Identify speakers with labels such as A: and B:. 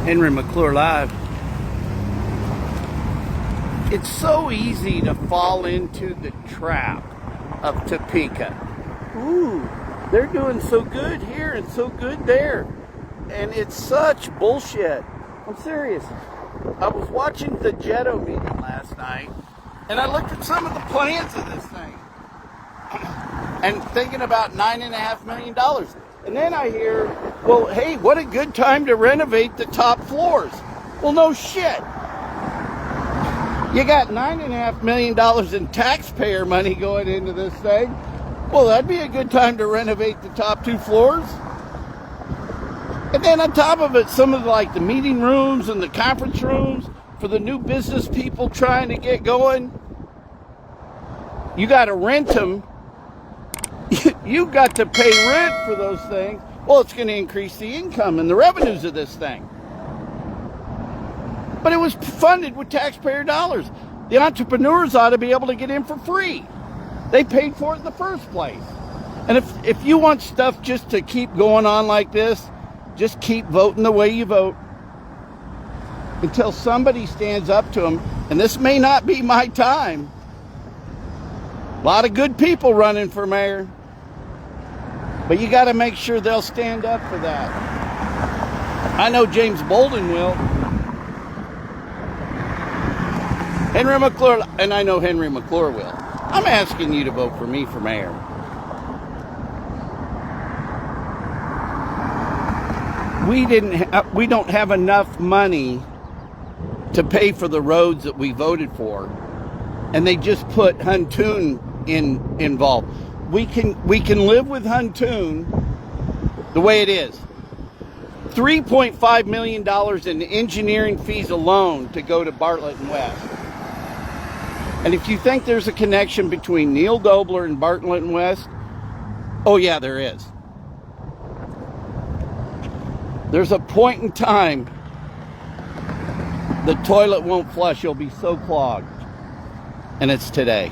A: Henry McClure Live. It's so easy to fall into the trap of Topeka. Ooh, they're doing so good here and so good there. And it's such bullshit. I'm serious. I was watching the Jetto meeting last night, and I looked at some of the plans of this thing. And thinking about $9.5 million. And then I hear, well, hey, what a good time to renovate the top floors. Well, no shit. You got $9.5 million in taxpayer money going into this thing. Well, that'd be a good time to renovate the top 2 floors. And then on top of it, some of the meeting rooms and the conference rooms for the new business people trying to get going. You got to rent them. You got to pay rent for those things. Well, it's going to increase the income and the revenues of this thing. But it was funded with taxpayer dollars. The entrepreneurs ought to be able to get in for free. They paid for it in the first place. And if you want stuff just to keep going on like this, just keep voting the way you vote until somebody stands up to them. And this may not be my time. A lot of good people running for mayor. But you got to make sure they'll stand up for that. I know James Bolden will. Henry McClure, and I know Henry McClure will. I'm asking you to vote for me for mayor. We don't have enough money to pay for the roads that we voted for, and they just put Huntoon involved. We can live with Huntoon the way it is. $3.5 million in engineering fees alone to go to Bartlett West. And if you think there's a connection between Neil Dobler and Bartlett West, oh yeah, there is. There's a point in time the toilet won't flush, you'll be so clogged. And it's today.